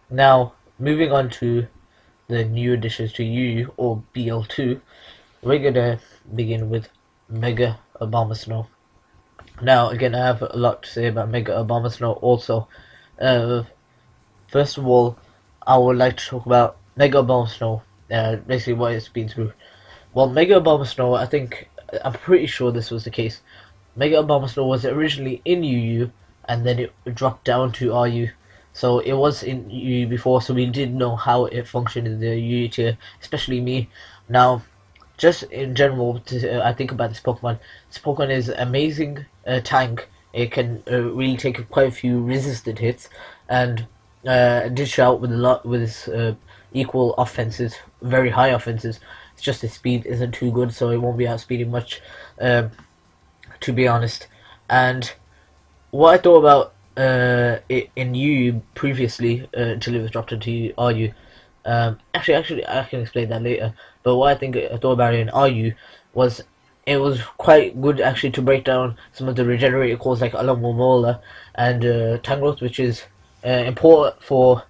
Now, moving on to the new additions to UU or BL2, we're gonna begin with Mega Abomasnow. Now, again, I have a lot to say about Mega Abomasnow also. Uh, First of all, I would like to talk about Mega Abomasnow, basically what it's been through. Well, Mega Abomasnow, I'm pretty sure this was the case. Mega Abomasnow was originally in UU, and then it dropped down to RU. So it was in UU before, so we did know how it functioned in the UU tier, especially me. Now, just in general, I think about this Pokemon. This Pokemon is an amazing tank. It can really take quite a few resisted hits, and dish out with a lot with its equal offenses, very high offenses. It's just its speed isn't too good, so it won't be outspeeding much, to be honest. And what I thought about it in U previously until it was dropped into RU. Actually, I can explain that later. But what I thought about it in RU was it was quite good actually to break down some of the regenerated cores like Alamomola and Tangrowth, which is important for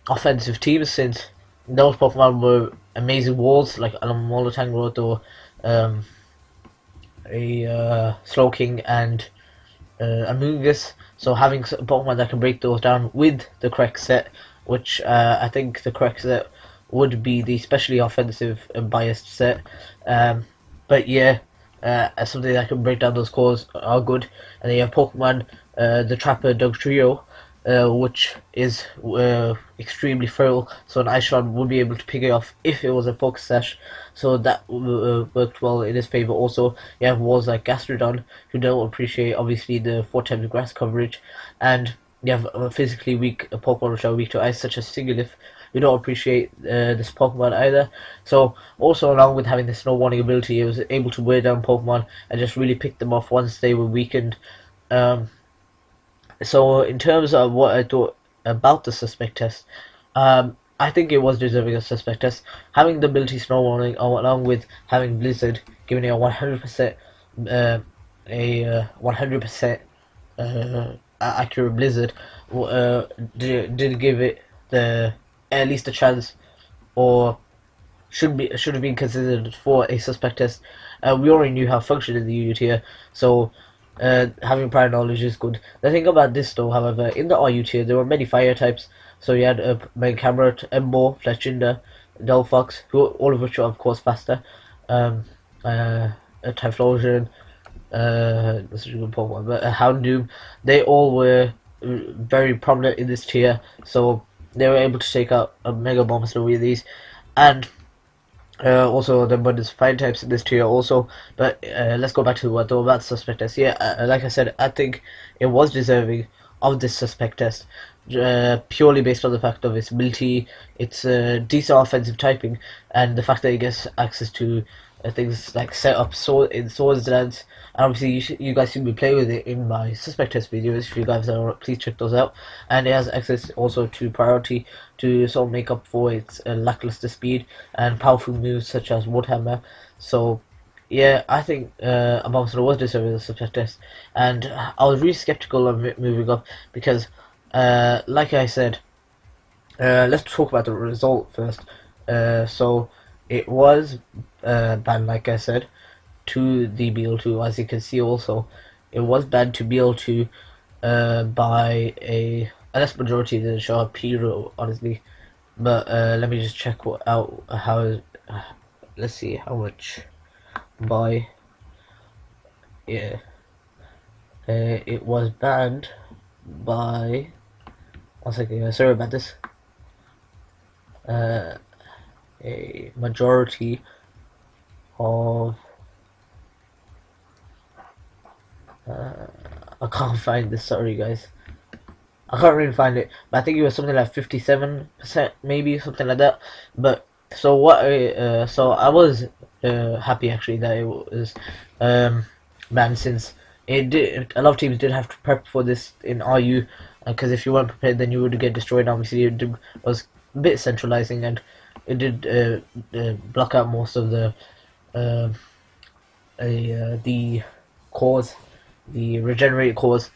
offensive teams since those Pokemon were amazing walls like Alamomola, Tangrowth, or um, a Slowking and Amoonguss. So having Pokemon that can break those down with the correct set, which I think the correct set would be the specially offensive biased set. But yeah, something that can break down those cores are good. And then you have Pokemon, the Trapper Dog Trio, which is extremely frail, so an Ice Shard would be able to pick it off if it was a Focus Sash, so that worked well in his favour. Also, you have walls like Gastrodon, who don't appreciate obviously the 4 times grass coverage, and you have physically weak Pokemon which are weak to ice, such as Sigilyph, who don't appreciate this Pokemon either. So, also along with having the Snow Warning ability, it was able to wear down Pokemon and just really pick them off once they were weakened. So in terms of what I thought about the suspect test, I think it was deserving of suspect test. Having the ability Snow Warning along with having Blizzard giving it a 100% a 100% accurate Blizzard did give it the at least a chance, or should have been considered for a suspect test. We already knew how it functioned in the unit here, so having prior knowledge is good. The thing about this though, however, in the RU tier there were many fire types. So you had Meghammer, Embo, Fletchinder, Delphox, who all of which are of course faster. Um, Typhlosion, this is a good Pokemon, but Houndoom, they all were very prominent in this tier, so they were able to take out a Mega Abomasnow with these, and also the abundance of fire types in this tier also. But let's go back to what I thought about the suspect test. Yeah, like I said, I think it was deserving of this suspect test, purely based on the fact of its ability, its decent offensive typing, and the fact that it gets access to things like set up in Swords Dance. And obviously, you guys should be playing with it in my suspect test videos. If you guys are, please check those out. And it has access also to priority to sort of make up for its lackluster speed and powerful moves such as Woodhammer. So yeah, I think Abomasnow was deserving the suspect test, and I was really skeptical of it moving up because, like I said, let's talk about the result first. So it was banned, like I said, to the BL2. As you can see, also it was banned to BL2 by a less majority than Sharpedo, honestly. But let me just check out how. Let's see how much by. Yeah, it was banned by. One second, sorry about this. Uh, a majority of I can't find this, sorry guys, I can't really find it, but I think it was something like 57%, maybe something like that. But so so I was happy actually that it was banned, since it did, a lot of teams did have to prep for this in RU, because if you weren't prepared then you would get destroyed. Obviously was a bit centralizing, and it did block out most of the cores, the regenerated cores,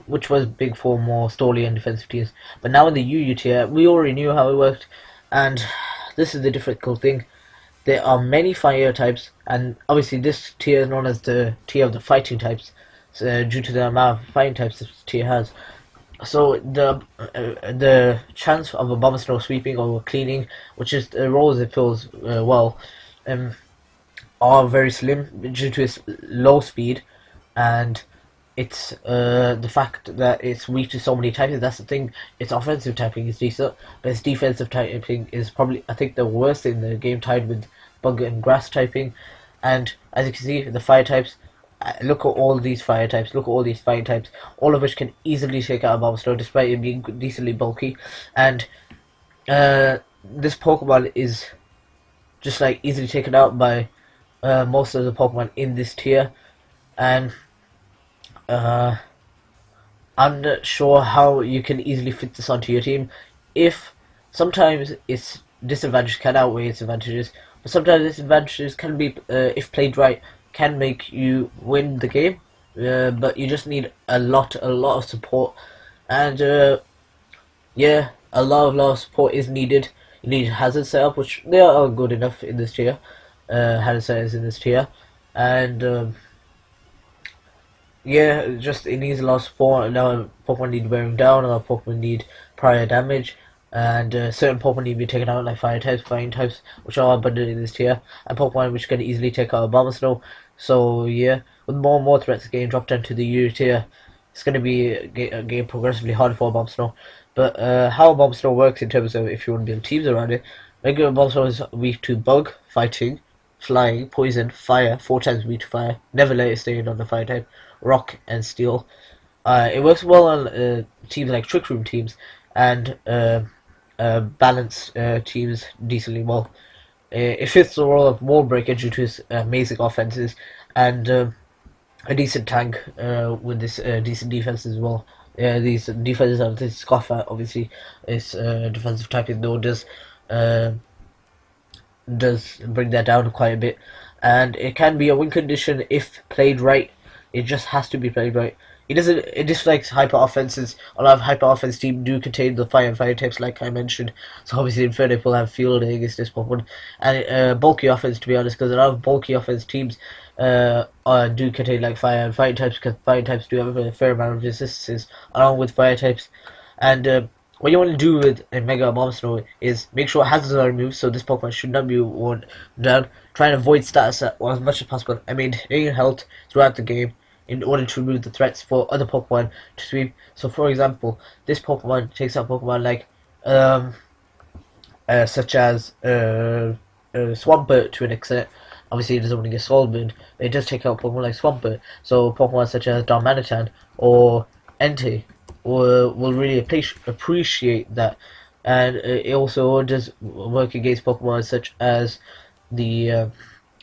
which was big for more story and defensive tiers. But now in the UU tier, we already knew how it worked, and this is the difficult thing. There are many fire types, and obviously this tier is known as the tier of the fighting types, due to the amount of fighting types this tier has. So the chance of a Abomasnow sweeping or cleaning, which is the roles it fills well, um, are very slim due to its low speed, and it's the fact that it's weak to so many types. That's the thing. Its offensive typing is decent, but its defensive typing is probably, I think, the worst in the game, tied with bug and grass typing. And as you can see, the fire types. Look at all these fire types. Look at all these fire types. All of which can easily take out a Abomasnow, despite it being decently bulky. And this Pokemon is just like easily taken out by most of the Pokemon in this tier, and I'm not sure how you can easily fit this onto your team. If sometimes its disadvantages can outweigh its advantages, but sometimes its advantages can be, if played right, can make you win the game. But you just need a lot of support, and yeah, a lot of support is needed. You need hazard setup, which they are good enough in this tier. Hazard setups in this tier, and yeah, just it needs a lot of support. Now Pokemon need wearing down, a lot of Pokemon need prior damage, and certain Pokemon need to be taken out, like fire types, fighting types, which are abundant in this tier, and Pokemon which can easily take out Abomasnow. So yeah, with more and more threats getting dropped into the U tier, it's going to be a game progressively harder for Abomasnow. But how Abomasnow works in terms of if you want to build teams around it, regular Abomasnow is weak to bug, fighting, flying, poison, fire, 4 times weak to fire. Never let it stay in on the fire type. Rock and steel. It works well on teams like Trick Room teams, and balance teams decently well. It fits the role of Wall Breaker due to its amazing offenses, and a decent tank with this decent defense as well. These defenses are this scoff at, obviously its defensive typing though does bring that down quite a bit, and it can be a win condition if played right. It just has to be played right. It dislikes hyper offenses. A lot of hyper offense teams do contain the fire and fire types, like I mentioned. So obviously Infernape will have field against this Pokemon, and bulky offense, to be honest, because a lot of bulky offense teams do contain like fire and fire types, because fire types do have a fair amount of resistances along with fire types. And what you want to do with a Mega Abomasnow is make sure hazards are removed, so this Pokemon should not be worn down. Try and avoid status as much as possible, and maintain health throughout the game in order to remove the threats for other Pokemon to sweep. So, for example, this Pokemon takes out Pokemon like such as Swampert to an extent. Obviously, it doesn't want to get Soulburned, but it does take out Pokemon like Swampert. So, Pokemon such as Darmanitan or Entei will really appreciate that, and it also does work against Pokemon such as the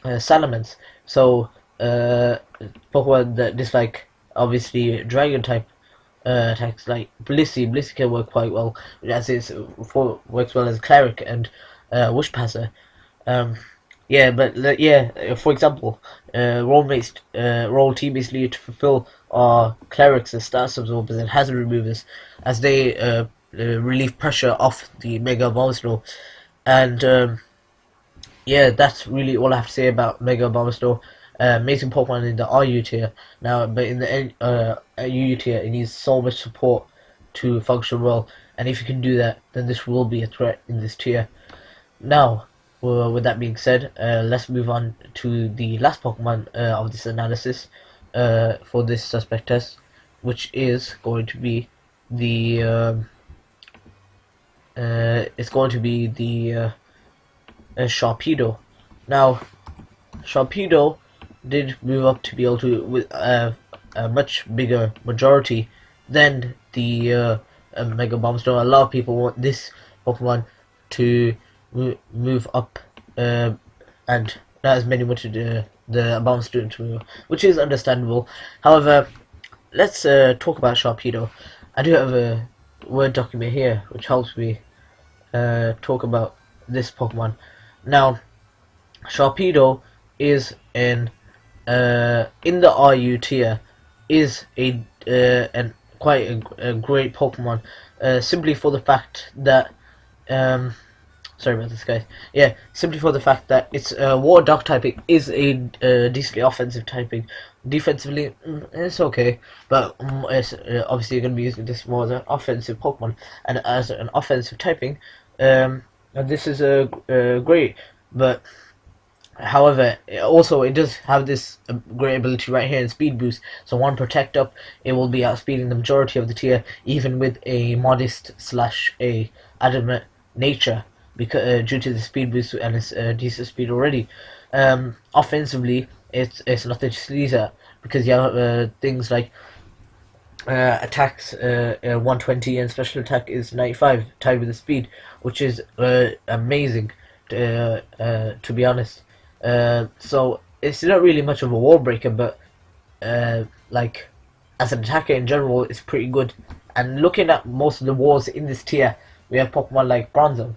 Salamence. So Pokemon that dislike obviously Dragon type attacks like Blissey can work quite well, as works well as Cleric and Wishpasser. Yeah, but yeah, for example, role teammates need to fulfill our clerics and status absorbers and hazard removers, as they relieve pressure off the Mega Abomasnow. And yeah, that's really all I have to say about Mega Abomasnow. Amazing Pokemon in the RU tier now, but in the UU tier, it needs so much support to function well. And if you can do that, then this will be a threat in this tier. Now, with that being said, let's move on to the last Pokemon of this analysis for this suspect test, which is going to be the Sharpedo. Now, Sharpedo did move up to BL2 with a much bigger majority than the Mega Abomasnow. A lot of people want this Pokemon to move up, and not as many wanted the Abomasnow to move, which is understandable. However, let's talk about Sharpedo. I do have a Word document here which helps me talk about this Pokemon. Now, Sharpedo is in the RU tier, is a and quite a great Pokemon, simply for the fact that sorry about this, guys. Yeah, simply for the fact that it's water dark typing is a decently offensive typing. Defensively, it's okay, but it's obviously you're going to be using this more as an offensive Pokemon, and as an offensive typing, this is great. But however, it does have this great ability right here in Speed Boost. So one Protect up, it will be outspeeding the majority of the tier, even with a modest slash a adamant nature, because due to the Speed Boost and its decent speed already. Offensively, it's nothing to sneeze at, because you have things like attacks 120 and special attack is 95 tied with the speed, which is amazing to be honest. So it's not really much of a wall breaker, but like as an attacker in general, it's pretty good. And looking at most of the walls in this tier, we have Pokemon like Bronzong,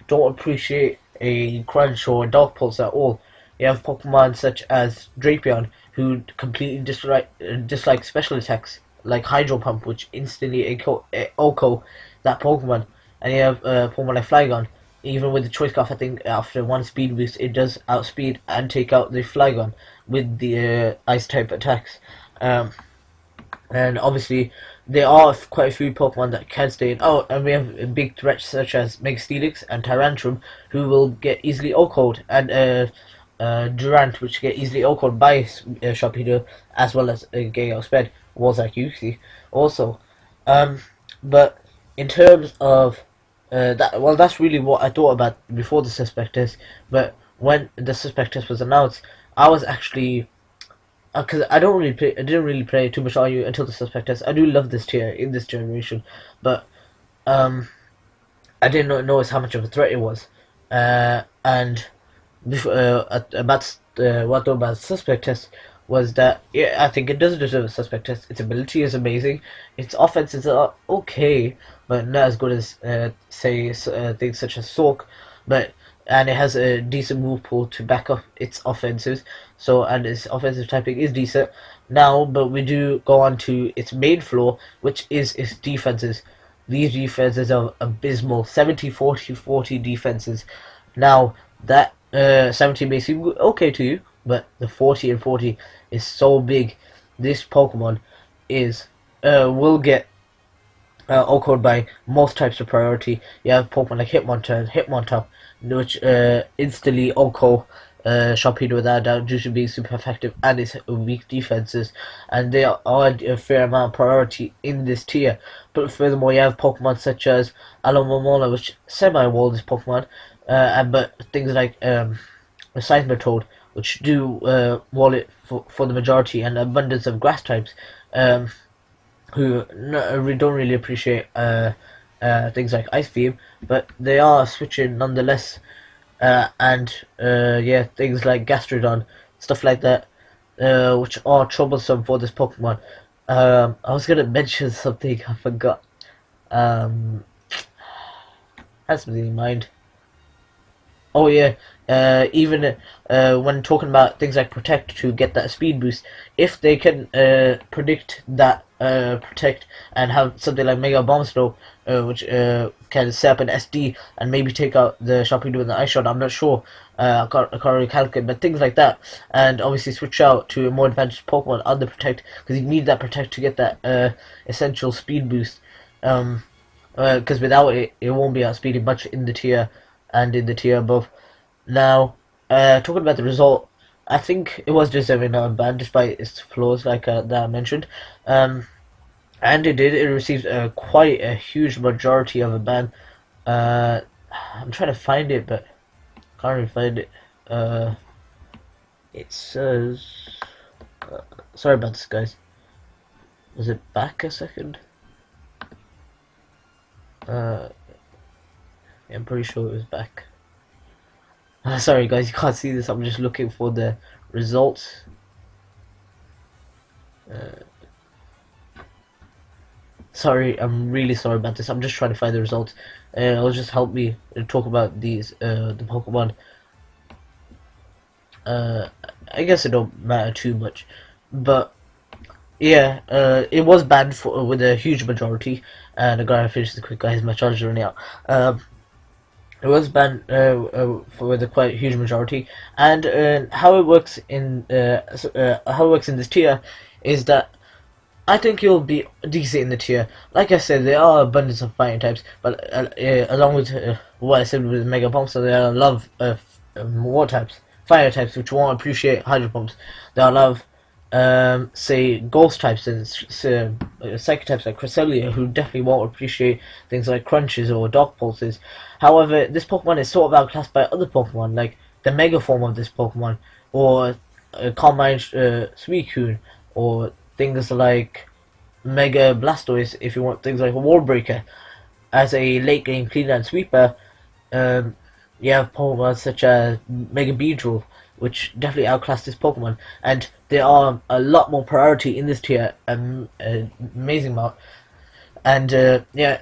don't appreciate a Crunch or a Dark Pulse at all. You have Pokemon such as Drapion, who completely dislike special attacks like Hydro Pump, which instantly OHKO that Pokemon. And you have Pokemon like Flygon. Even with the Choice Scarf, I think after one speed boost, it does outspeed and take out the Flygon with the Ice type attacks. And obviously, there are quite a few Pokemon that can stay in. Oh, and we have big threats such as Mega Steelix and Tyrantrum, who will get easily OHKO'd, and Durant, which get easily OHKO'd by Sharpedo, as well as getting outsped. Was like Yuki also. But in terms of that's really what I thought about before the Suspect Test. But when the Suspect Test was announced, I was actually because I didn't really play too much RU until the Suspect Test. I do love this tier in this generation, but I didn't notice how much of a threat it was. And before, what I thought about the Suspect Test was that, yeah, I think it does deserve a Suspect Test. Its ability is amazing. Its offense is okay, but not as good as say things such as Sork. And it has a decent move pool to back up its offenses. So, and its offensive typing is decent now. But we do go on to its main flaw, which is its defenses. These defenses are abysmal. 70, 40, 40 defenses. Now that 70 may seem okay to you, but the 40 and 40 is so big. This Pokemon is will get OHKO'd by most types of priority. You have Pokemon like Hitmontop, which instantly OHKO Sharpedo without a doubt due to being super effective and its weak defenses, and they are a fair amount of priority in this tier. But furthermore, you have Pokemon such as Alomomola, which semi-wall this Pokemon, but things like Seismitoad, which do wall it for the majority, and abundance of grass types, who don't really appreciate things like Ice Beam, but they are switching nonetheless. And yeah, things like Gastrodon, stuff like that, which are troublesome for this Pokemon. I was gonna mention something, I forgot. Had something in mind. Oh yeah, even when talking about things like Protect to get that speed boost, if they can predict that Protect and have something like Mega Abomasnow, which can set up an SD and maybe take out the Sharpedo with the Ice Shot, I'm not sure. I can't really calculate, but things like that, and obviously switch out to a more advanced Pokemon on the Protect, because you need that Protect to get that essential speed boost. Because without it, it won't be outspeeding much in the tier and in the tier above. Now, talking about the result, I think it was deserving of a ban despite its flaws, like that I mentioned. And it received quite a huge majority of a ban. I'm trying to find it, but can't really find it. It says, sorry about this, guys. Was it back a second? I'm pretty sure it was back. Sorry guys, you can't see this, I'm just looking for the results. Sorry, I'm really sorry about this, I'm just trying to find the results. It'll just help me talk about these, the Pokemon. I guess it don't matter too much, but Yeah, it was banned for with a huge majority, and the guy who finished the quick guy, my charge running out. Um, it was banned for with a quite huge majority, and how it works in how it works in this tier is that I think you'll be decent in the tier. Like I said, there are abundance of fighting types, but along with what I said with Mega Pumps, so there are a lot of war types, fire types, which won't appreciate Hydro Pumps. There are a lot of, say, Ghost types and Psychic types like Cresselia, who definitely won't appreciate things like Crunches or Dark Pulses. However, this Pokemon is sort of outclassed by other Pokemon, like the Mega form of this Pokemon, or Carmine Suicune, or things like Mega Blastoise if you want things like a Wall Breaker. As a late game cleaner and sweeper, um, you have Pokemon such as Mega Beedrill, which definitely outclass this Pokemon, and there are a lot more priority in this tier, amazing amount. And yeah,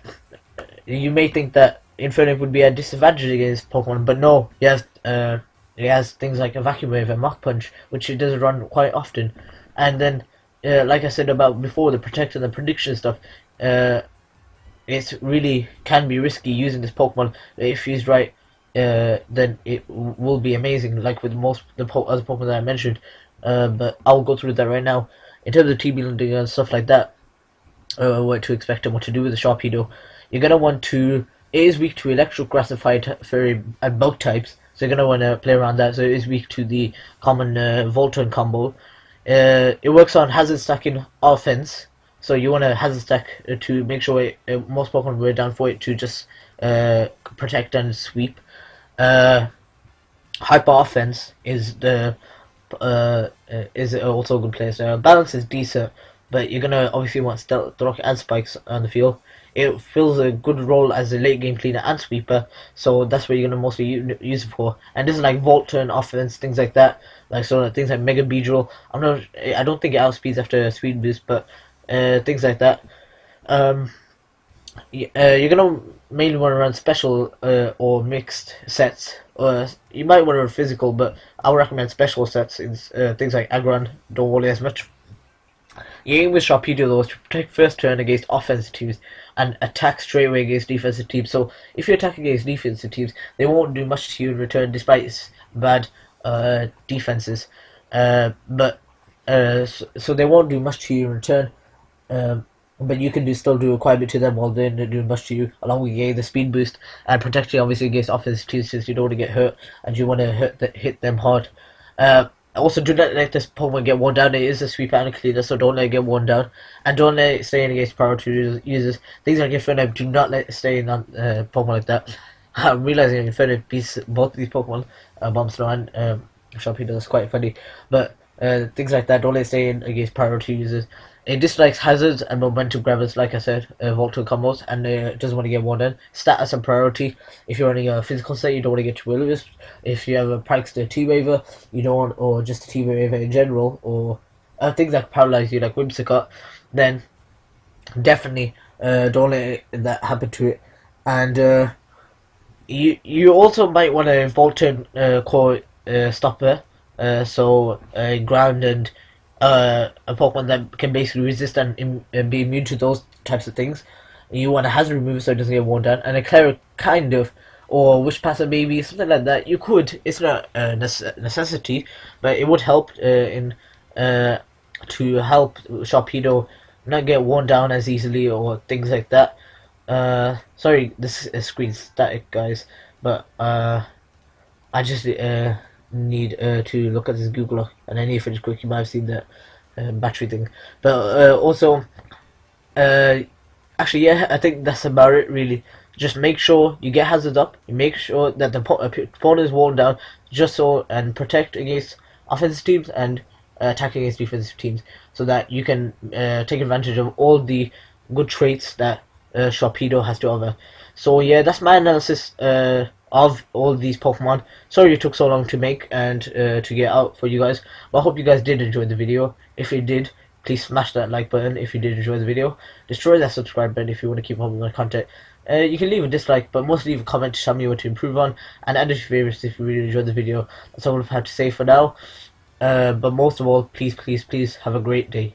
you may think that Infernape would be a disadvantage against Pokemon, but no, he has things like a Vacuum Wave and Mach Punch, which he does run quite often. And then, like I said about before, the Protect and the Prediction stuff, it really can be risky using this Pokemon. If he's right, then it will be amazing, like with most other Pokemon that I mentioned. But I'll go through that right now. In terms of TB lending and stuff like that, what to expect and what to do with the Sharpedo. You're gonna want to. It is weak to Electric, Grassified, Fairy, and Bug types, so you're gonna want to play around that. So it is weak to the common Volturn combo. It works on hazard stacking offense, so you want to hazard stack to make sure most Pokemon were down for it to just protect and sweep. Uh, Hyper offense is also a good place. Balance is decent, but you're gonna obviously want Stealth Rock and Spikes on the field. It fills a good role as a late game cleaner and sweeper, so that's what you're gonna mostly use it for. And this is like Volt Turn offense, things like that. Like so, things like Mega Beedrill. I don't think it outspeeds after a Speed Boost, but things like that. Um, you're gonna mainly want to run special or mixed sets. You might want to run physical, but I would recommend special sets in things like Aggron. Don't worry as much. Your aim with Sharpedo though is to protect first turn against offensive teams and attack straight away against defensive teams. So if you attack against defensive teams, they won't do much to you in return despite its bad defenses. So they won't do much to you in return. But you can still do quite a bit to them while they're not doing much to you, along with the speed boost and protecting obviously against offensive teams since you don't want to get hurt and you want to hit them hard. Also, do not let this Pokemon get worn down. It is a sweeper and a cleaner, so don't let it get worn down. And don't let it stay in against priority users. Things like Infernape, do not let it stay in on Pokemon like that. I'm realizing Infernape beats both of these Pokemon, Abomasnow and Sharpedo, is quite funny. But things like that, don't let it stay in against priority users. It dislikes hazards and momentum grabbers, like I said, volatile combos, and it doesn't want to get worn down. Status and priority. If you're running a physical set, you don't want to get too Will-O-Wisp. If you have a Prankster T-Waver, you don't want, or just a T-Waver in general, or things that paralyze you, like Whimsicott, then definitely don't let that happen to it. And you also might want to Volturn core stopper, so ground and a Pokemon that can basically resist and be immune to those types of things. You want a hazard remover so it doesn't get worn down, and a Cleric kind of, or Wish Passer maybe, something like that. You could. It's not a necessity, but it would help to help Sharpedo not get worn down as easily or things like that. Sorry, this screen's static, guys, but I just need to look at this Google Look, and I need to finish quick. You might have seen the battery thing, but also, actually, yeah, I think that's about it. Really, just make sure you get hazards up. You make sure that the opponent is worn down, just so and protect against offensive teams and attack against defensive teams, so that you can take advantage of all the good traits that Sharpedo has to offer. So yeah, that's my analysis of all these Pokemon. Sorry it took so long to make and to get out for you guys, but I hope you guys did enjoy the video. If you did, please smash that like button if you did enjoy the video. Destroy that subscribe button if you want to keep up with my content. You can leave a dislike, but mostly leave a comment to tell me what to improve on, and add your favorites if you really enjoyed the video. That's all I've had to say for now. But most of all, please have a great day.